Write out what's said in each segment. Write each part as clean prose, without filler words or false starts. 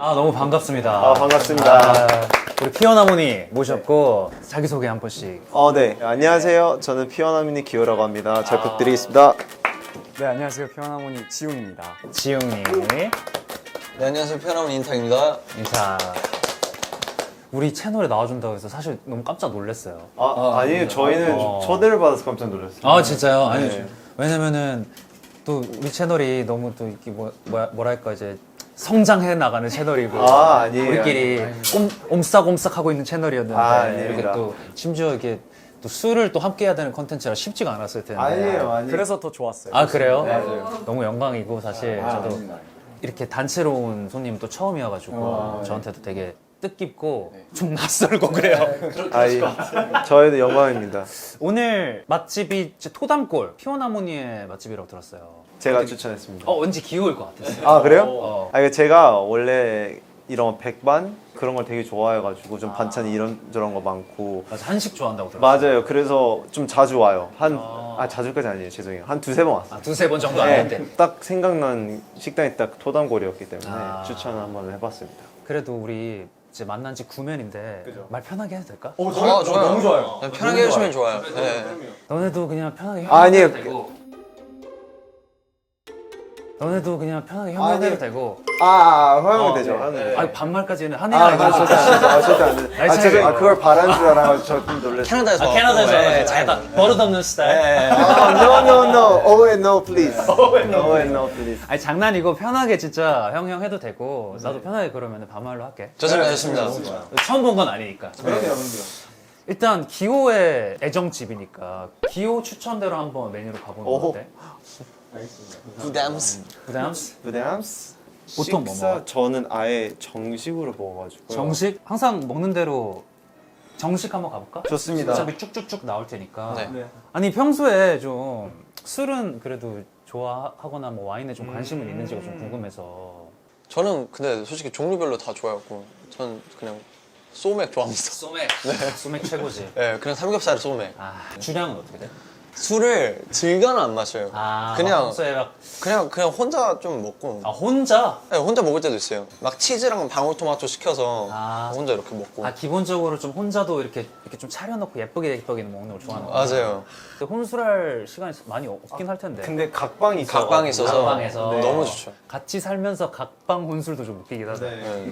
아 너무 반갑습니다. 아, 반갑습니다. 우리 피어나무니 모셨고 자기소개 한 번씩. 네. 안녕하세요. 저는 피어나미니 기호라고 합니다. 잘 부탁드리겠습니다. 네, 안녕하세요. 피어나모니 지웅입니다. 지웅님 네, 안녕하세요. 피어나무 인탁입니다. 인사. 우리 채널에 나와준다고 해서 사실 너무 깜짝 놀랐어요. 아니에요. 저희는 초대를 받아서 깜짝 놀랐어요. 아 진짜요? 아니 네. 왜냐면은 또 우리 채널이 너무 또 이렇게 뭐랄까 이제 성장해 나가는 채널이고 아니에요. 우리끼리 옴싹옴싹 하고 있는 채널이었는데 아닙니다. 이렇게 또 심지어 이렇게 또 술을 또 함께 해야 되는 컨텐츠라 쉽지가 않았을 텐데. 아니에요. 그래서 더 좋았어요. 아 그래요? 맞아요. 너무 영광이고 사실 저도 이렇게 단체로 온 손님 또 처음이어가지고 저한테도 되게 뜻깊고 좀 낯설고 그래요. 저희도 영광입니다. 오늘 맛집이 이제 토담골 피오나모니의 맛집이라고 들었어요. 제가 추천했습니다. 왠지 기호일 것 같았어요. 그래요? 제가 원래 이런 백반 그런 걸 되게 좋아해가지고 좀 반찬이 이런저런 거 많고 맞아, 한식 좋아한다고 들었어요. 맞아요. 그래서 좀 자주 와요. 자주까지 아니에요. 죄송해요. 한 두세 번 왔어요. 두세 번 정도 안 했는데. 딱 생각난 식당이 딱 토담골이었기 때문에 추천을 한번 해봤습니다. 그래도 우리 이제 만난 지 9년인데 말 편하게 해도 될까? 좋아요. 너무 좋아요. 네, 편하게 해주시면 좋아요. 네. 너네도 그냥 편하게 아니에요. 협력해도 되고 너네도 그냥 편하게 협력해도 되고 허용이 되죠. 하는 아니 반말까지는 한해가 아니고 절대 안 돼. 죄송해요. 그걸 바라는 줄 알아가지고 저 좀 놀랐어요. 캐나다에서 캐나다에서 네, 와가지고 약간 버릇없는 스타일. No. Oh and no, please. Oh and no, please. 아니 장난이고 편하게 진짜 형 해도 되고 나도 편하게 그러면 반말로 할게. 좋습니다. 처음 본 건 아니니까. 일단 기호의 애정집이니까 기호 추천대로 한번 메뉴로 가보는 거 어때? 부담스. 부담스? 보통 뭐 먹어? 저는 아예 정식으로 먹어가지고. 정식? 항상 먹는 대로 정식 한번 가볼까? 좋습니다. 어차피 쭉쭉쭉 나올 테니까. 네. 아니 평소에 좀 술은 그래도 좋아하거나 뭐 와인에 좀 관심은 있는지가 좀 궁금해서. 저는 근데 솔직히 종류별로 다 좋아했고, 전 그냥 소맥 좋아합니다. 소맥. 소맥 최고지. 네, 그냥 삼겹살 소맥. 주량은 어떻게 돼? 술을 즐겨는 안 마셔요. 그냥 평소에 막 그냥 혼자 좀 먹고. 혼자? 네, 혼자 먹을 때도 있어요. 막 치즈랑 방울토마토 시켜서 혼자 이렇게 먹고. 기본적으로 좀 혼자도 이렇게 좀 차려놓고 예쁘게 먹는 걸 좋아하는 거야. 맞아요. 근데 혼술할 시간이 많이 없긴 할 텐데. 근데 각방이 있어. 각방이 있어서 각방에서. 너무 좋죠. 같이 살면서 각방 혼술도 좀 웃기긴 하다. 네.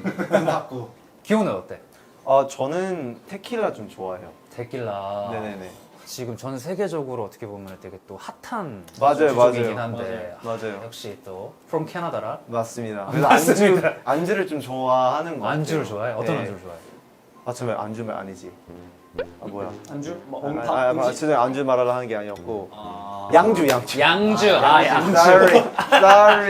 기호는 어때? 저는 테킬라 좀 좋아해요. 데킬라. 네네네. 지금 전 세계적으로 어떻게 보면 되게 또 핫한 맞아요, 주종이긴 맞아요. 한데 맞아요. 역시 또 from 캐나다라 맞습니다. 그래서 안주를 좀 좋아하는 거 같아요. 안주를 좋아해? 어떤 네. 안주를 좋아해? 정말 안주면 아니지. 뭐야? 안주? 뭐 죄송해요. 안주 말하려 하는 게 아니었고 양주. 양주.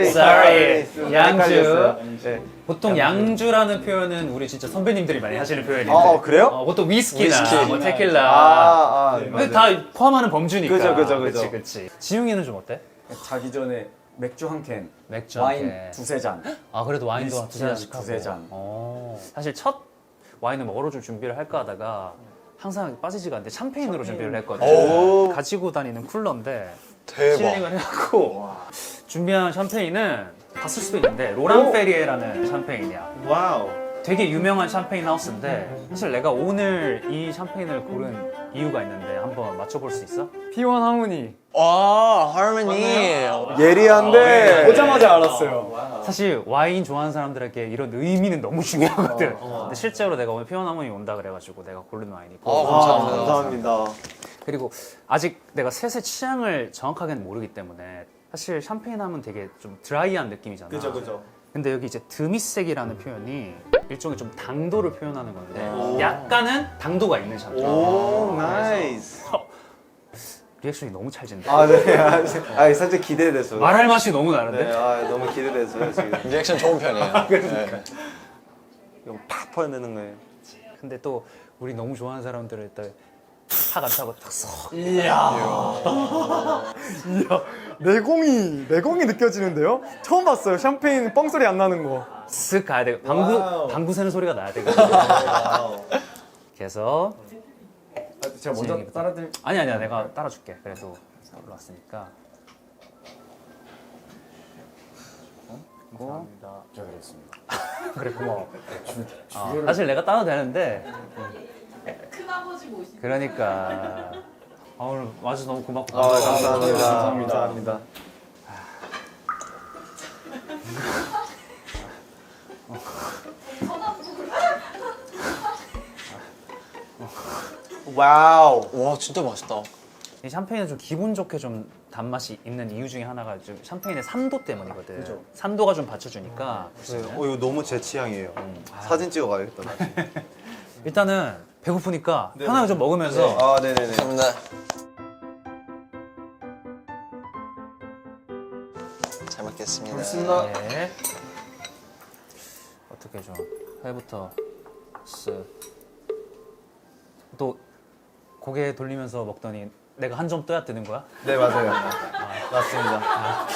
Sorry. 양주. 헷갈렸어요. 네. 보통 양주라는 표현은 우리 진짜 선배님들이 많이 하시는 표현인데. 그래요? 보통 위스키나 위스키. 뭐 테킬라. 네, 다 포함하는 범주니까. 그죠. 그치. 지웅이는 좀 어때? 자기 전에 맥주 한 캔, 맥주 한 와인 캔. 두세 잔. 그래도 와인도 한 위스키 두세 잔씩 하고. 두세 잔. 사실 첫 와인을 먹어줄 준비를 할까 하다가 항상 빠지지가 않는데 샴페인으로 준비를 했거든. 가지고 다니는 쿨러인데 대박. 실링을 해갖고 준비한 샴페인은 봤을 수도 있는데 로랑 페리에라는 샴페인이야. 와우. 되게 유명한 샴페인 하우스인데 사실 내가 오늘 이 샴페인을 고른 이유가 있는데 한번 맞춰볼 수 있어? 피원 하모니. 하모니. 예리한데. 보자마자 알았어요. 사실 와인 좋아하는 사람들에게 이런 의미는 너무 중요하거든. 근데 실제로 내가 오늘 피원 하모니 온다 그래가지고 내가 고른 와인이고. 감사합니다. 그리고 아직 내가 셋의 취향을 정확하게는 모르기 때문에 사실 샴페인 하면 되게 좀 드라이한 느낌이잖아. 그죠. 근데 여기 이제 드미색이라는 표현이 일종의 좀 당도를 표현하는 건데 약간은 당도가 있는 샴페인. 오, 나이스. 리액션이 너무 찰진데. 네. 살짝 기대돼서. 말할 맛이 너무 나는데? 네, 너무 기대돼서요 지금. 리액션 좋은 편이에요. 그러니까. 이거 팍 퍼내는 거예요. 근데 또 우리 너무 좋아하는 사람들을 일단 팍 안 타고 딱 쏙. 내공이 느껴지는데요? 처음 봤어요. 샴페인 뻥소리 안 나는 거. 쓱 가야 돼. 방구 새는 소리가 나야 돼. 그래서 제가 먼저 따라들. 아니야 내가 따라줄게. 그래도 올라왔으니까. 감사합니다. 잘 들었습니다. 그래 고마워. 사실 내가 따도 되는데 큰아버지 모시고 그러니까 오늘 와줘서 너무 고맙고 감사합니다. 와우. 와 진짜 맛있다. 이 샴페인은 좀 기분 좋게 좀 단맛이 있는 이유 중에 하나가 좀 샴페인의 산도 때문이거든. 산도가 좀 받쳐주니까. 네, 이거 너무 제 취향이에요. 사진 찍어 가야겠다. 일단은 배고프니까 편하게 좀 먹으면서 네네네. 감사합니다. 잘 먹겠습니다. 네. 어떻게 좀 회부터 또 고개 돌리면서 먹더니 내가 한 점 떠야 뜨는 거야? 네 맞아요. 맞습니다.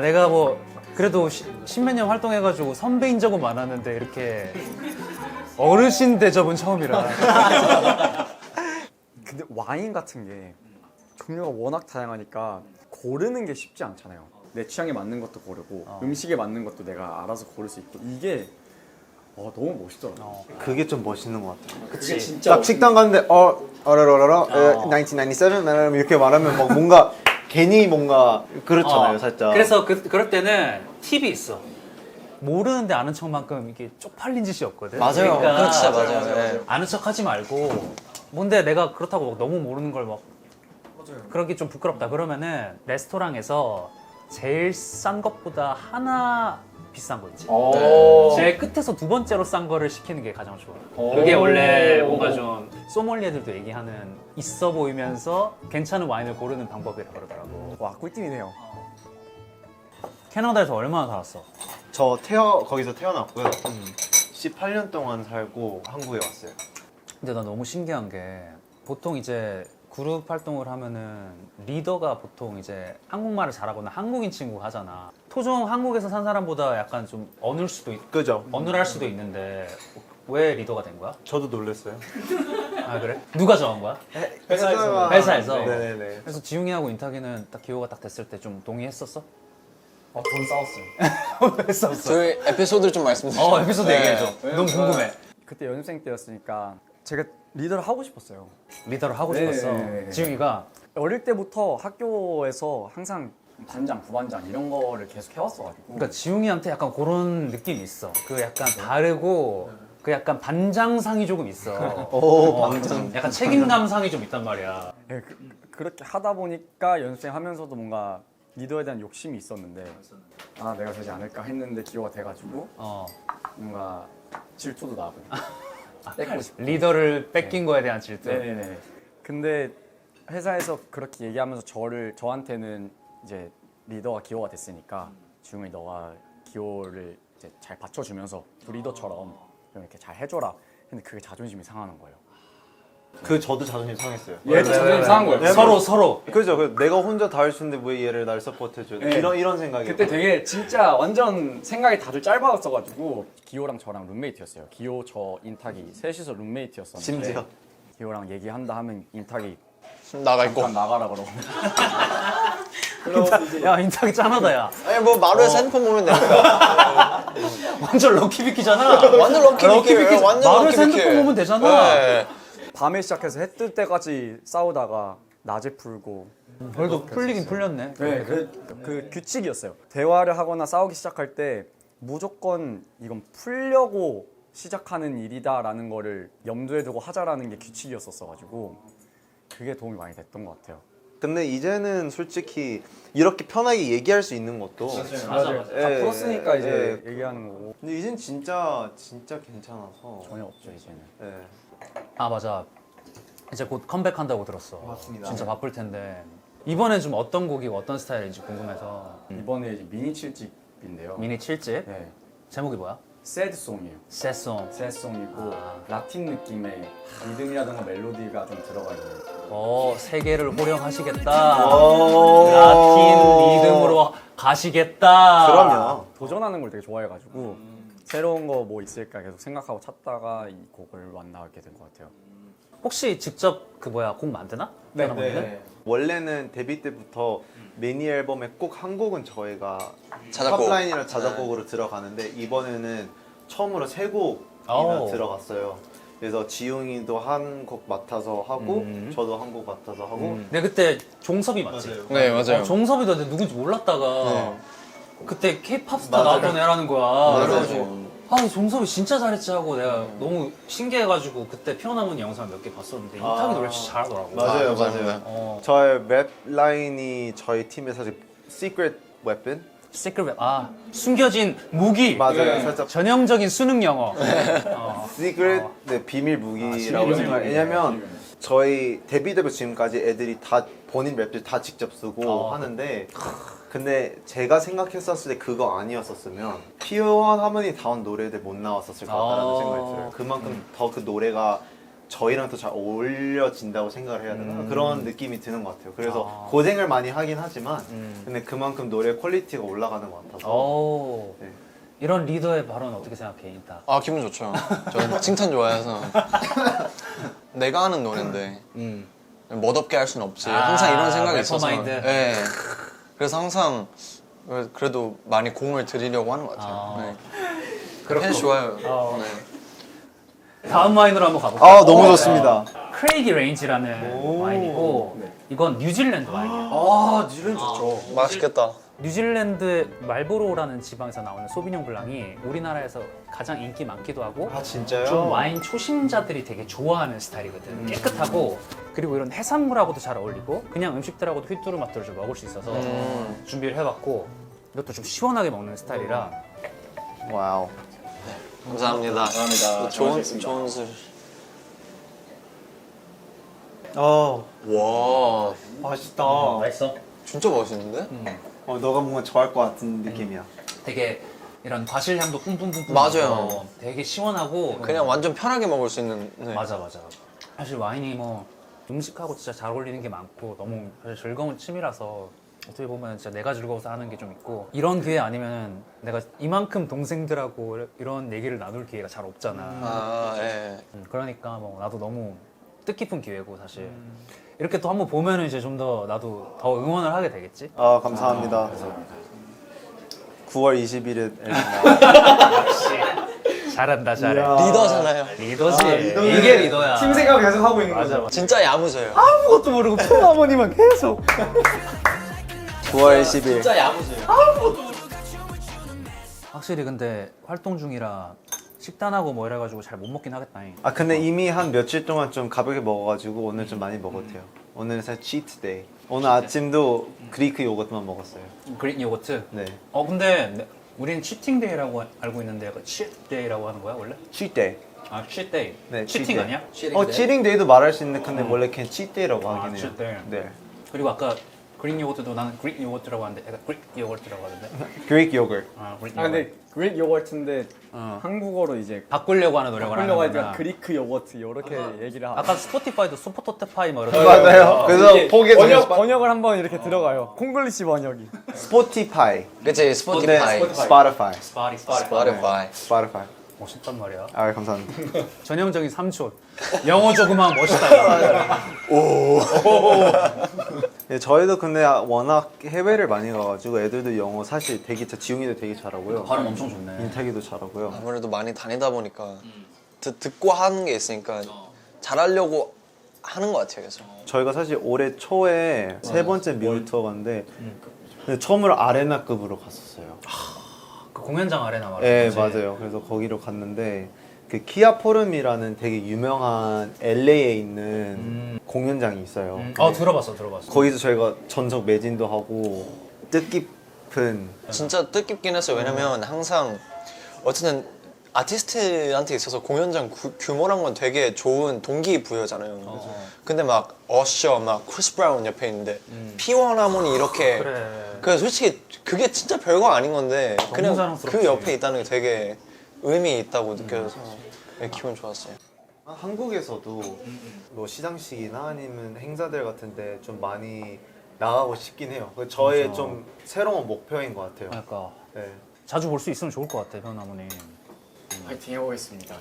내가 뭐 그래도 십몇 년 활동해가지고 선배인 적은 많았는데 이렇게 어르신 대접은 처음이라. 근데 와인 같은 게 종류가 워낙 다양하니까 고르는 게 쉽지 않잖아요. 내 취향에 맞는 것도 고르고 음식에 맞는 것도 내가 알아서 고를 수 있고 이게 너무 멋있더라고요. 그게 좀 멋있는 것 같아요. 그게 진짜 딱 식당 갔는데 어라라라 1997 이렇게 말하면 막 뭔가 괜히 뭔가 그렇잖아요, 살짝. 그래서 그럴 때는 팁이 있어. 모르는데 아는 척만큼 이게 쪽팔린 짓이 없거든. 맞아요. 그러니까 그거 진짜 맞아요. 네. 아는 척하지 말고 뭔데 내가 그렇다고 막 너무 모르는 걸 막 그러기 좀 부끄럽다 그러면은 레스토랑에서 제일 싼 것보다 하나 비싼 거 있지. 제일 끝에서 두 번째로 싼 거를 시키는 게 가장 좋아. 그게 원래 뭔가 좀 소믈리에들도 얘기하는 있어 보이면서 괜찮은 와인을 고르는 방법이라 그러더라고. 와 꿀팁이네요. 캐나다에서 얼마나 살았어? 저 거기서 태어났고요. 18년 동안 살고 한국에 왔어요. 근데 나 너무 신기한 게 보통 이제 그룹 활동을 하면은 리더가 보통 이제 한국말을 잘하거나 한국인 친구가 하잖아. 토종 한국에서 산 사람보다 약간 좀 그죠? 어눌할 수도 있는데 왜 리더가 된 거야? 저도 놀랐어요. 아 그래? 누가 정한 거야? 회사에서? 네네네. 그래서 지웅이하고 인탁이는 딱 기호가 딱 됐을 때 좀 동의했었어? 전 싸웠어요. 왜 싸웠어? 저희 에피소드를 좀 말씀드릴게요. 에피소드 네. 얘기해줘. 너무 궁금해. 그때 연습생 때였으니까 제가 리더를 하고 싶었어요. 리더를 하고 네. 싶었어. 지웅이가 어릴 때부터 학교에서 항상 반장, 부반장 이런 거를 계속 해왔어가지고 그러니까 지웅이한테 약간 그런 느낌이 있어. 그 약간 다르고 그 약간 반장상이 조금 있어. 반장. 약간 책임감상이 좀 있단 말이야. 네, 그렇게 하다 보니까 연습생 하면서도 뭔가 리더에 대한 욕심이 있었는데 내가 되지 않을까 했는데 기호가 돼가지고 뭔가 질투도 나고 뺏고 싶고 리더를 뺏긴 거에 대한 질투. 네네네. 근데 회사에서 그렇게 얘기하면서 저한테는 이제 리더가 기호가 됐으니까 지웅이 너가 기호를 이제 잘 받쳐주면서 또 리더처럼 좀 이렇게 잘 해줘라. 근데 그게 자존심이 상하는 거예요. 저도 자존심 상했어요. 얘도 자존심 상한 거예요. 네, 서로. 그죠? 내가 혼자 다 할 수 있는데 왜 얘를 날 서포트해줘? 네. 이런 생각이. 그때 되게 진짜 완전 생각이 다들 짧았어가지고 기호랑 저랑 룸메이트였어요. 기호, 저, 인탁이 셋이서 룸메이트였었는데 심지어. 기호랑 얘기한다 하면 인탁이 나가 있고. 잠깐 나가라 그러고 야 인탁이 짠하다 야. 아니 뭐 마루에서 핸드폰 보면 되니까. 완전 럭키비키잖아. 완전 럭키비키예요. 완전 마루에서 럭키비키. 핸드폰 보면 되잖아. 네. 밤에 시작해서 해 뜰 때까지 싸우다가 낮에 풀고 그래도 풀리긴 풀렸네. 네, 그 규칙이었어요. 대화를 하거나 싸우기 시작할 때 무조건 이건 풀려고 시작하는 일이다라는 거를 염두에 두고 하자라는 게 규칙이었었어가지고 그게 도움이 많이 됐던 것 같아요. 근데 이제는 솔직히 이렇게 편하게 얘기할 수 있는 것도 맞아. 다 풀었으니까 이제 예. 얘기하는 거고 근데 이젠 진짜 괜찮아서. 전혀 없죠 이제는. 예. 아 맞아. 이제 곧 컴백한다고 들었어. 맞습니다. 진짜 바쁠 텐데. 이번엔 좀 어떤 곡이고 어떤 스타일인지 궁금해서. 이번에 이제 미니 7집인데요. 미니 7집. 네, 제목이 뭐야? 새드송이에요. 새송. 새송이고 아. 라틴 느낌의 리듬이라든가 멜로디가 좀 들어가 있는. 세계를 호령하시겠다. 라틴 리듬으로 가시겠다. 그럼요. 도전하는 걸 되게 좋아해가지고 새로운 거 뭐 있을까 계속 생각하고 찾다가 이 곡을 만나게 된 것 같아요. 혹시 직접 그 뭐야 곡 만드나? 네. 원래는 데뷔 때부터 미니 앨범에 꼭 한 곡은 저희가 자작곡. 탑라인이랑 자작곡으로 들어가는데 이번에는 처음으로 세 곡이나 오. 들어갔어요. 그래서 지웅이도 한 곡 맡아서 하고 저도 한 곡 맡아서 하고 근데 그때 종섭이 맞지? 네, 맞아요. 종섭이도 근데 누군지 몰랐다가 네. 그때 K-pop 스타 맞아요. 나왔던 애라는 거야. 맞아요. 그래가지고 아 종섭이 진짜 잘했지 하고 내가 너무 신기해가지고 그때 피어나무니 영상 몇 개 봤었는데 인탁이 노래 진짜 잘하더라고. 맞아요, 감사합니다. 어. 저의 랩 라인이 저희 팀의 사실 Secret Weapon? 시크릿 숨겨진 무기. 맞아요. 살짝 전형적인 수능 영어. Secret 네, 비밀 무기라고 비밀 생각해요. 무기. 왜냐면 저희 데뷔 때부터 지금까지 애들이 다 본인 랩들 다 직접 쓰고 어. 하는데 근데 제가 생각했었을 때 그거 아니었었으면 피어원 하모니 다운 노래들 못 나왔었을 것 같다는 생각이 들어요. 그만큼 더 그 노래가 저희랑 더 잘 어울려진다고 생각을 해야 되나? 그런 느낌이 드는 것 같아요. 그래서 고생을 많이 하긴 하지만 근데 그만큼 노래 퀄리티가 올라가는 것 같아서 오. 네. 이런 리더의 발언 어떻게 생각해 인탁? 아 기분 좋죠. 저는 칭찬 좋아해서 내가 하는 노래인데 멋없게 할 수는 없지. 항상 이런 생각이 래퍼 있어서. 마인드. 네. 그래서 항상 그래도 많이 공을 들이려고 하는 것 같아요. 네. 그렇고. 좋아요. 어. 네. 다음 와인으로 한번 가볼까요? 아 너무 좋습니다. 크레이기 레인지라는 와인이고 이건 뉴질랜드 와인이에요. 아, 뉴질랜드 좋죠. 맛있겠다. 뉴질랜드 말보로라는 지방에서 나오는 소비뇽 블랑이 우리나라에서 가장 인기 많기도 하고 아 진짜요? 좀 와인 초심자들이 되게 좋아하는 스타일이거든. 깨끗하고 그리고 이런 해산물하고도 잘 어울리고 그냥 음식들하고도 휘뚜루마뚜루 좀 먹을 수 있어서 준비를 해봤고 이것도 좀 시원하게 먹는 스타일이라 와우. 감사합니다. 좋은 술. 와, 맛있다. 맛있어? 진짜 맛있는데? 너가 뭔가 좋아할 것 같은 느낌이야. 되게 이런 과실 향도 뿜뿜뿜뿜 맞아요. 나서 되게 시원하고 그냥 완전 편하게 먹을 수 있는. 네. 맞아. 사실 와인이 뭐 음식하고 진짜 잘 어울리는 게 많고 너무 사실 즐거운 취미라서 어떻게 보면 진짜 내가 즐거워서 하는 게 좀 있고 이런 기회 아니면 내가 이만큼 동생들하고 이런 얘기를 나눌 기회가 잘 없잖아. 아, 예. 그러니까 뭐 나도 너무 뜻깊은 기회고 사실 이렇게 또 한번 보면은 이제 좀 더 나도 더 응원을 하게 되겠지. 아 감사합니다. 9월 20일에 앨범 나와요. 잘한다 잘해. 이야. 리더잖아요. 리더지. 리더는 이게 리더야. 팀 생각 계속 하고 있는 맞아. 거죠. 진짜 야무져요. 아무것도 모르고 피어나머니만 계속. 9월 10일. 진짜 야무져요. 확실히 근데 활동 중이라 식단하고 뭐 이래가지고 잘 못 먹긴 하겠다. 아 근데 이미 한 며칠 동안 좀 가볍게 먹어가지고 오늘 좀 많이 먹었대요. 오늘은 사실 치트 데이. 오늘 아침도 그리크 요거트만 먹었어요. 그릭 요거트. 네. 근데 우리는 치팅 데이라고 알고 있는데 치트 데이라고 하는 거야 원래? 치트 데이. 아 치트 데이. 네, 치팅 cheat 아니야? 치팅 데이도 말할 수 있는데 근데 원래 그냥 치트 데이라고 하긴 해요. 치트 데이. 네. 그리고 아까 그릭 요거트도 나는 그릭 요거트라고 하는데 약간 그릭 요거트라고 하던데. 그릭 요거트. 그릭 아, 근데 그릭 요거트인데 한국어로 이제 바꾸려고 하는 노력을 하는 하려고 거구나. 하니까 그리크 요거트 이렇게 얘기를 하고 아까 스포티파이도 스포토테파이 뭐 이렇게. 맞아요. 그래서 포기해서 번역을 한번 이렇게 들어가요. 콩글리시 번역이. 스포티파이. 그치, 네, 스포티파이. 스포티파이. 스포티파이. 스포티파이. 멋있단 말이야. 아 감사합니다. 전형적인 삼촌. 영어 조금만 멋있다. 네, 저희도 근데 워낙 해외를 많이 가가지고 애들도 영어 사실 되게 지웅이도 되게 잘하고요. 발음 엄청 좋네. 인탁이도 잘하고요. 아무래도 많이 다니다 보니까 듣고 하는 게 있으니까 잘하려고 하는 것 같아요, 계속. 저희가 사실 올해 초에 세 번째 미국 투어 갔는데 근데 처음으로 아레나급으로 갔었어요. 그 공연장 아레나 말이야. 네 맞아요. 그래서 거기로 갔는데 그 키아 포럼이라는 되게 유명한 LA에 있는 공연장이 있어요. 들어봤어. 거기서 저희가 전적 매진도 하고 뜻깊은 진짜 뜻깊긴 했어요. 왜냐면 항상 어쨌든 아티스트한테 있어서 공연장 규모란 건 되게 좋은 동기부여잖아요. 근데 막 어셔, 막 크리스 브라운 옆에 있는데 P1 하모니 이렇게 그래. 그 솔직히 그게 진짜 별거 아닌 건데 그냥 자랑스럽지. 그 옆에 있다는 게 되게 의미 있다고 느껴져서 네, 기분 좋았어요. 한국에서도 뭐 시상식이나 아니면 행사들 같은데 좀 많이 나가고 싶긴 해요. 저의 맞아. 좀 새로운 목표인 것 같아요. 그러니까 네. 자주 볼 수 있으면 좋을 것 같아, 변화문이. 파이팅 해보겠습니다.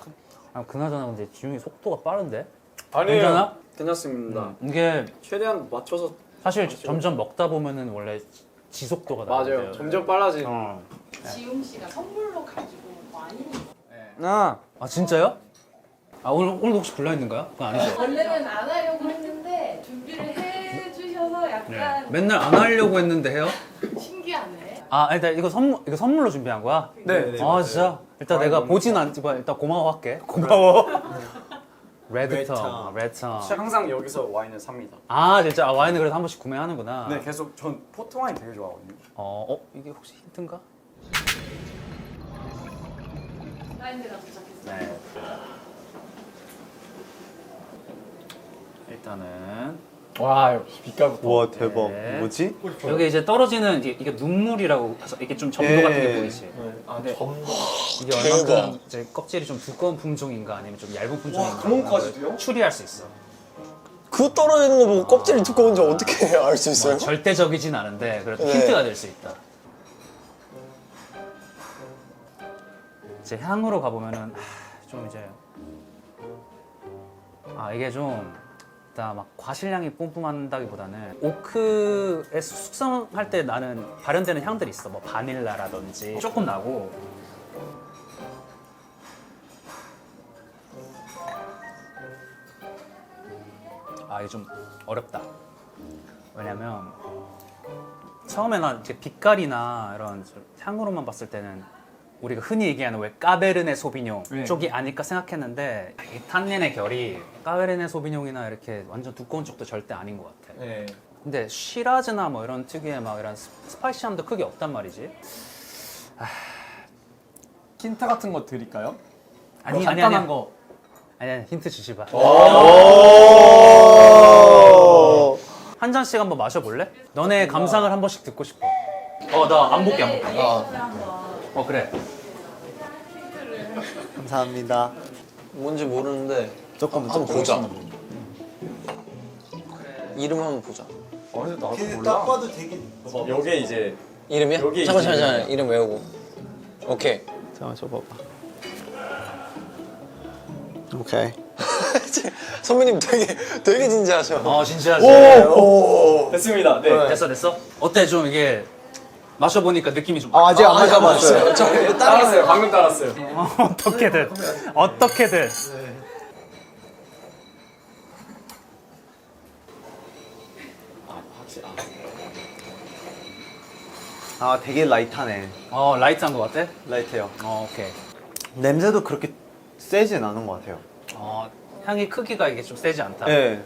아, 그나저나 근데 지웅이 속도가 빠른데? 아니에요. 괜찮아? 괜찮습니다. 이게 최대한 맞춰서 사실 점점 먹다 보면은 원래 지속도가 나는데요. 맞아요. 점점 빨라지. 지웅 씨가 선물로 가지고 와인이 아, 아 진짜요? 아 오늘도 혹시 불러 있는가요? 그건 아니죠. 원래는 안 하려고 했는데 준비를 해주셔서 네. 약간 맨날 안 하려고 했는데 해요? 신기하네. 아 일단 이거 선물로 준비한 거야? 네. 아 진짜? 일단 내가 보진 않지만 일단 고마워할게. 고마워. 레드텅. 항상 여기서 와인을 삽니다. 아 진짜 아, 와인을 그래도 한 번씩 구매하는구나. 네, 계속 전 포트 와인 되게 좋아하거든요. 이게 혹시 힌트인가? 라인드가 도착했어요. 네. 일단은 와, 빛깔부터. 와 대박. 네. 뭐지? 여기 이제 떨어지는 이게 눈물이라고 해서 이게 좀 점도 같은 게 보이지? 아, 네. 이게 얼만큼 이제 껍질이 좀 두꺼운 품종인가 아니면 좀 얇은 품종인가 그런 것까지도요? 추리할 수 있어. 그 떨어지는 거 보고 껍질이 두꺼운지 어떻게 알 수 있어요? 절대적이진 않은데 그래도 네. 힌트가 될 수 있다. 이제 향으로 가보면은 좀 이제 이게 좀 일단 막 과실량이 뿜뿜한다기보다는 오크에 숙성할 때 나는 발현되는 향들이 있어. 뭐 바닐라라든지 조금 나고. 이게 좀 어렵다. 왜냐면 처음에 난 이제 빛깔이나 이런 향으로만 봤을 때는 우리가 흔히 얘기하는 왜 까베르네 소비뇽 네. 쪽이 아닐까 생각했는데 이 탄닌의 결이 까베르네 소비뇽이나 이렇게 완전 두꺼운 쪽도 절대 아닌 것 같아. 네. 근데 시라즈나 뭐 이런 특유의 막 이런 스파이시함도 크게 없단 말이지. 힌트 같은 거 드릴까요? 아니 간단한 거. 아니 힌트 주시 봐. 한 잔씩 한번 마셔볼래? 너네 감상을 한 번씩 듣고 싶어. 나 안 볼게 안 볼게. 그래. 감사합니다. 뭔지 모르는데 조금 한번 보자. 이름 한번 보자. 딱 봐도 되게. 요게 이제 이름이야? 여기 잠깐 이름 외우고. 오케이. 잠깐만 줘봐봐. 오케이. 선배님 되게 진지하셔. 진지하지. 됐습니다. 네. 됐어. 어때 좀 이게 마셔보니까 느낌이 좀 아직 안 마셔봤어요. 따랐어요. 방금 따랐어요. 어떻게든 되게 라이트하네. 라이트한 거 같아? 라이트해요. 오케이. 냄새도 그렇게 세진 않은 것 같아요. 향이 크기가 이게 좀 세지 않다. 네.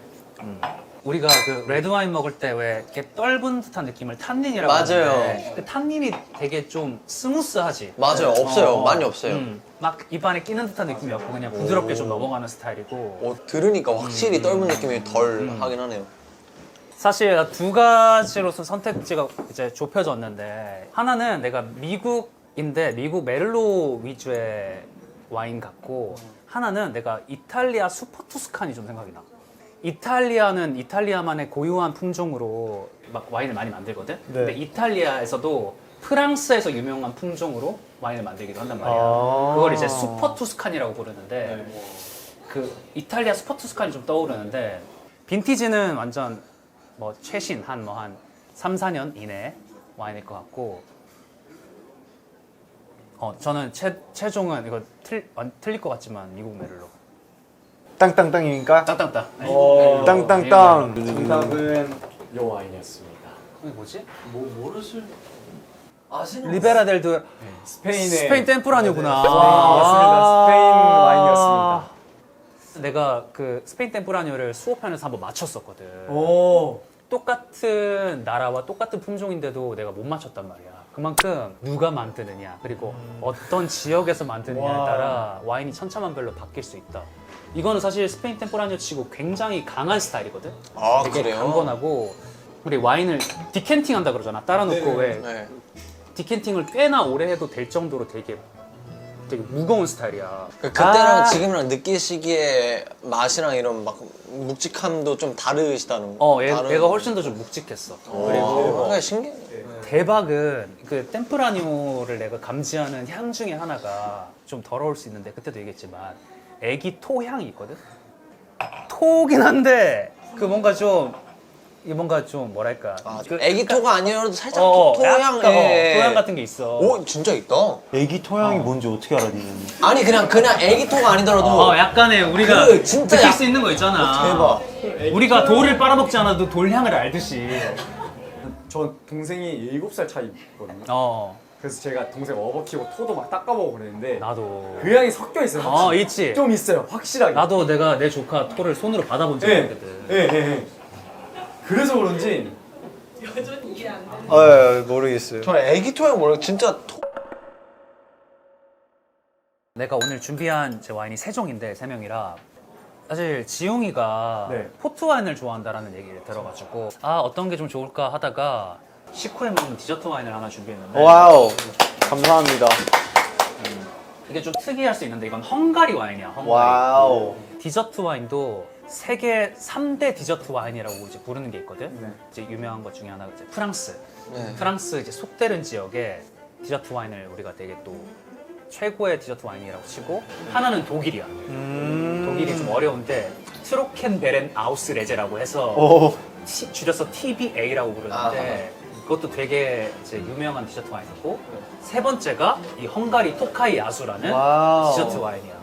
우리가 그 레드 와인 먹을 때 왜 이렇게 떫은 듯한 느낌을 탄닌이라고 맞아요. 하는데 그 탄닌이 되게 좀 스무스하지. 맞아요. 없어요. 많이 없어요. 막 입안에 끼는 듯한 느낌이 없고 그냥 부드럽게 좀 넘어가는 스타일이고. 들으니까 확실히 떫은 느낌이 덜 하긴 하네요. 사실 두 가지로서 선택지가 이제 좁혀졌는데 하나는 내가 미국인데 미국 메를로 위주의 와인 같고 하나는 내가 이탈리아 슈퍼 투스칸이 좀 생각이 나. 이탈리아는 이탈리아만의 고유한 품종으로 막 와인을 많이 만들거든. 근데 이탈리아에서도 프랑스에서 유명한 품종으로 와인을 만들기도 한단 말이야. 그걸 이제 슈퍼 투스칸이라고 부르는데 그 이탈리아 슈퍼 투스칸이 좀 떠오르는데 빈티지는 완전 뭐 최신 한 3, 4년 이내 와인일 것 같고 저는 최종은 이거 틀릴 것 같지만 미국 메를로 땅땅땅이니까? 땅땅땅. 땅땅땅. 정답은 요 와인이었습니다. 이게 뭐지? 아시는 리베라 델드 스페인의 스페인 템프라뇨구나. 맞습니다. 스페인 와인이었습니다. 내가 그 스페인 템프라뇨를 수업하면서 한번 맞췄었거든. 오. 똑같은 나라와 똑같은 품종인데도 내가 못 맞췄단 말이야. 그만큼 누가 만드느냐 그리고 어떤 지역에서 만드느냐에 따라 와인이 천차만별로 바뀔 수 있다. 이거는 사실 스페인 템포라뇨 치고 굉장히 강한 스타일이거든. 되게 그래요? 강건하고 우리 와인을 디캔팅 한다 그러잖아. 따라놓고 왜 네. 디캔팅을 꽤나 오래 해도 될 정도로 되게 무거운 스타일이야. 그때랑 지금이랑 느끼시기에 맛이랑 이런 막 묵직함도 좀 다르시다는 거. 얘가 훨씬 더 좀 묵직했어. 그리고 뭔가 신기해. 대박은 그 템프라니오를 내가 감지하는 향 중에 하나가 좀 더러울 수 있는데 그때도 얘기했지만 애기 토 향이 있거든. 토긴 한데 그 뭔가 좀 이게 뭔가 좀 뭐랄까 그 애기 토가 아니라도 살짝 약간, 토향에 토향 같은 게 있어. 오 진짜 있다. 애기 토양이 뭔지 어떻게 알아 니는? 아니 그냥 애기 토가 아니더라도 약간의 우리가 그 진짜 느낄 수 있는 거 있잖아. 대박. 우리가 돌을 빨아먹지 않아도 돌 향을 알듯이. 저 동생이 7살 차이거든요. 그래서 제가 동생 업어키고 토도 막 닦아보고 그랬는데 나도. 그 향이 섞여 있어요. 확실히. 있지. 좀 있어요. 확실하게. 나도 내가 내 조카 토를 손으로 받아본 적이 예. 있거든. 예. 그래서 그런지 여전히 이해 안 돼. 모르겠어요. 저는 애기 토향 모르고 진짜 내가 오늘 준비한 제 와인이 3종인데 3명이라 사실 지용이가 네. 포트 와인을 좋아한다라는 얘기를 들어가지고 어떤 게 좀 좋을까 하다가 식후에 먹는 디저트 와인을 하나 준비했는데 와우. 감사합니다. 이게 좀 특이할 수 있는데 이건 헝가리 와인이야. 헝가리. 와우. 디저트 와인도 세계 3대 디저트 와인이라고 이제 부르는 게 있거든. 네. 이제 유명한 것 중에 하나가 이제 프랑스. 네. 프랑스 이제 속테른 지역에 디저트 와인을 우리가 되게 또 최고의 디저트 와인이라고 치고 하나는 독일이야. 독일이 좀 어려운데 트로켄베렌 아우스레제라고 해서 오. 줄여서 TBA라고 부르는데 그것도 되게 이제 유명한 디저트 와인이고 세 번째가 이 헝가리 토카이 야수라는 와우. 디저트 와인이야.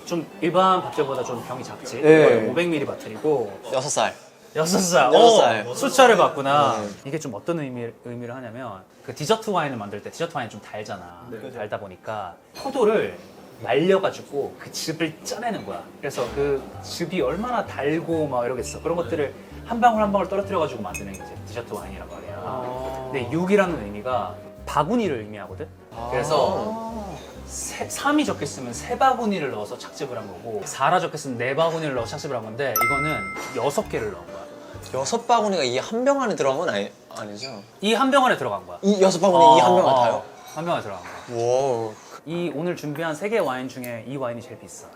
좀 일반 밭들보다 좀 병이 작지. 네. 500ml 밭들이고 6살. 6살. 여섯 살. 수차를 봤구나. 이게 좀 어떤 의미를 하냐면 그 디저트 와인을 만들 때 디저트 와인이 좀 달잖아. 달다 보니까 포도를 말려가지고 그 즙을 짜내는 거야. 그래서 그 즙이 얼마나 달고 막 이러겠어. 그런 것들을 한 방울 한 방울 떨어뜨려가지고 만드는 게 이제 디저트 와인이란 말이야. 근데 6이라는 의미가 바구니를 의미하거든. 그래서 3이 적혀있으면 3바구니를 넣어서 착즙을 한 거고 4라 적혀있으면 4바구니를 넣어서 착즙을 한 건데 이거는 6개를 넣은 거야. 6바구니가 이 한 병 안에 들어간 건 아니죠? 이 한 병 안에 들어간 거야. 이 6바구니 이 한 병 같아요? 한 병 안에 들어간 거야. 와우. 이 오늘 준비한 3개 와인 중에 이 와인이 제일 비싸.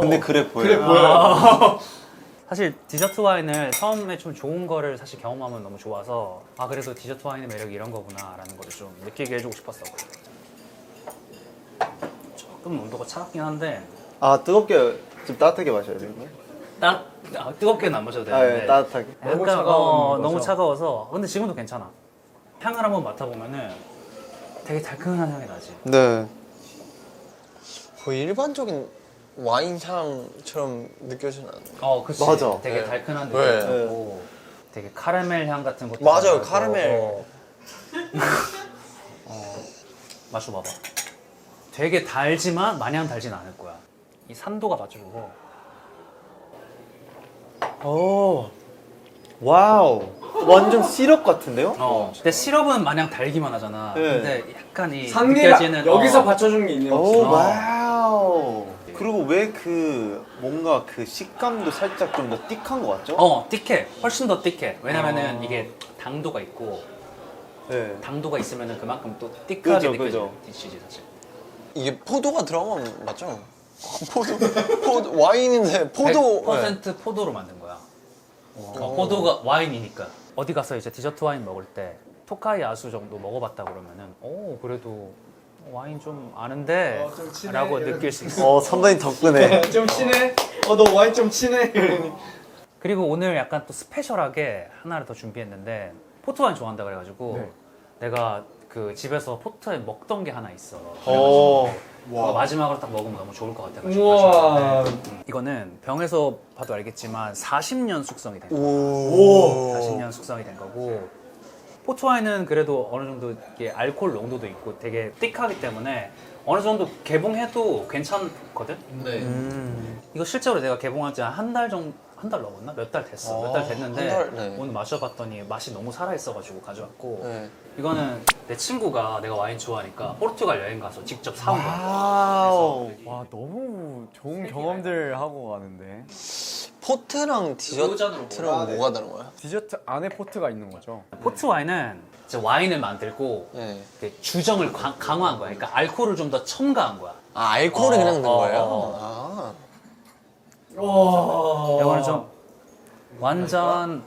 근데 그래 보여요. 사실 디저트 와인을 처음에 좀 좋은 거를 사실 경험하면 너무 좋아서 그래도 디저트 와인의 매력이 이런 거구나 라는 거를 좀 느끼게 해주고 싶었어. 조금 온도가 차갑긴 한데 뜨겁게 좀 따뜻하게 마셔야 되는 거예요? 뜨겁게는 안 마셔도 되는데 따뜻하게. 너무 약간 차가운 너무 거죠? 차가워서 근데 지금도 괜찮아. 향을 한번 맡아보면은 되게 달큰한 향이 나지. 네. 거의 일반적인 와인 향처럼 느껴지는 않아요. 그치. 맞아. 되게 네. 달큰한 네. 느낌이 나고 되게 카라멜 향 같은 것도 맞아요, 나고. 카라멜. 마셔봐봐. 되게 달지만 마냥 달진 않을 거야. 이 산도가 맞춰주고. 오. 와우. 완전 시럽 같은데요? 근데 시럽은 마냥 달기만 하잖아. 네. 근데 약간 이 산미가 느껴지는 여기서 받쳐주는 게 있네요. 오, 어. 와우. 그리고 왜 그 뭔가 그 식감도 살짝 좀 더 띡한 것 같죠? 띡해. 훨씬 더 띡해. 왜냐면은 이게 당도가 있고 네. 당도가 있으면은 그만큼 또 띡하게 그죠, 느껴지는 그죠. 디시지 사실. 이게 포도가 들어간 건 맞죠? 포도 와인인데 포도. 100% 포도로 만든 거야. 포도가 와인이니까. 어디 가서 이제 디저트 와인 먹을 때 토카이 야수 정도 먹어봤다 그러면은 그래도 와인 좀 아는데 좀 친해. 라고 느낄 수 있어. 선배님 덕분에. 좀 친해? 너 와인 좀 친해? 그리고 오늘 약간 또 스페셜하게 하나를 더 준비했는데 포트 와인 좋아한다 그래가지고 네. 내가 그 집에서 포트 와인 먹던 게 하나 있어. 오. 그래가지고 마지막으로 딱 먹으면 너무 좋을 것 같아가지고 우와. 가져왔는데 이거는 병에서 봐도 알겠지만 40년 숙성이 된 거야. 오. 40년 숙성이 된 거고 포트 와인은 그래도 어느 정도 이게 알코올 농도도 있고 되게 띡하기 때문에 어느 정도 개봉해도 괜찮거든. 네. 이거 실제로 내가 개봉한 지 한 달 정도 한 달 넘었나? 몇 달 됐어. 몇 달 됐는데 한 달, 네. 오늘 마셔봤더니 맛이 너무 살아있어가지고 가져왔고 네. 이거는 내 친구가 내가 와인 좋아하니까 포르투갈 여행 가서 직접 사온 거야. 와우. 와 너무 좋은 경험들 하고 가는데. 포트랑 디저트랑 뭐가 다른 거야? 디저트 안에 포트가 있는 거죠. 포트 와인은 이제 와인을 만들고 네. 이렇게 주정을 강화한 거야. 그러니까 알코올을 좀 더 첨가한 거야. 알코올이 그냥 넣은 거예요? 이거는 좀 완전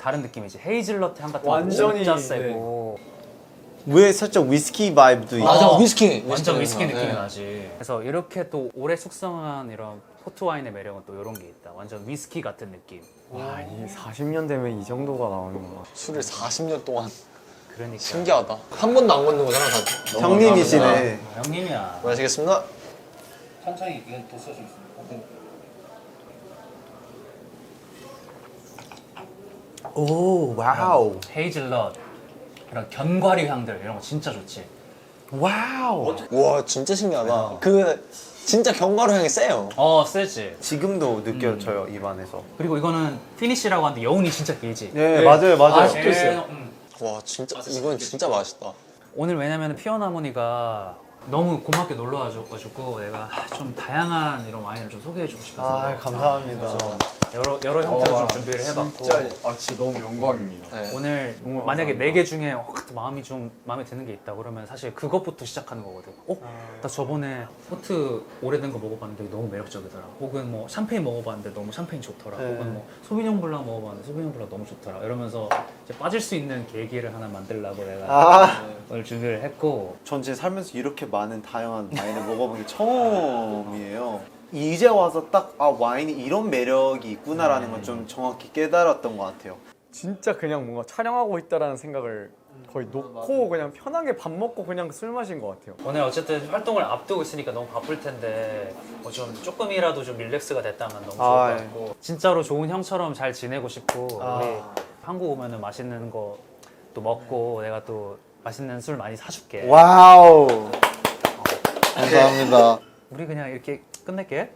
다른 느낌이지. 헤이즐넛 향 같은 거 완전히, 진짜 세고 왜 살짝 위스키 바이브도 있고. 맞아 위스키. 완전 위스키 네. 느낌이 나지. 그래서 이렇게 또 오래 숙성한 이런 포트 와인의 매력은 또 이런 게 있다. 완전 위스키 같은 느낌. 와, 이게 40년 되면 이 정도가 나오는구나. 술을 40년 동안 그러니까 신기하다. 한 번도 안 걷는 거잖아 다. 형님이시네. 형님이야. 마시겠습니다. 천천히 이건 더 써주겠습니다. 오, 와우. 헤이즐넛 이런 견과류 향들 이런 거 진짜 좋지. 와우. 와 진짜 신기하다. 그 진짜 견과류 향이 세요. 세지. 지금도 느껴져요, 입안에서. 그리고 이거는 피니쉬라고 하는데 여운이 진짜 길지. 네, 맞아요, 맞아요. 아직도 있어요. 와 진짜 이건 진짜 맛있다. 오늘 왜냐면 피어나모니가 너무 고맙게 놀러 와줘가지고 내가 좀 다양한 이런 와인을 좀 소개해주고 싶어서 아, 감사합니다. 여러 형태로 좀 준비를 해봤고 진짜 너무 영광입니다. 네. 오늘 너무 만약에 감사합니다. 4개 중에 마음에 드는 게 있다 그러면 사실 그것부터 시작하는 거거든. 나 저번에 포트 오래된 거 먹어봤는데 너무 매력적이더라. 혹은 뭐 샴페인 먹어봤는데 너무 샴페인 좋더라. 네. 혹은 뭐 소비뇽 블랑 먹어봤는데 소비뇽 블랑 너무 좋더라. 이러면서 이제 빠질 수 있는 계기를 하나 만들려고 내가 아, 오늘 준비를 했고 전 제 살면서 이렇게 많은 다양한 와인을 먹어본 게 처음이에요. 이제 와서 딱 와인이 이런 매력이 있구나라는 걸 좀 정확히 깨달았던 것 같아요. 진짜 그냥 뭔가 촬영하고 있다라는 생각을 거의 놓고 그냥 편하게 밥 먹고 그냥 술 마신 것 같아요. 오늘 어쨌든 활동을 앞두고 있으니까 너무 바쁠 텐데 뭐 좀 조금이라도 좀 릴렉스가 됐다면 너무 좋을 것 아, 예. 같고 진짜로 좋은 형처럼 잘 지내고 싶고 아. 우리 한국 오면은 맛있는 거 또 먹고 내가 또 맛있는 술 많이 사줄게. 와우. 감사합니다. 우리 그냥 이렇게 끝낼게.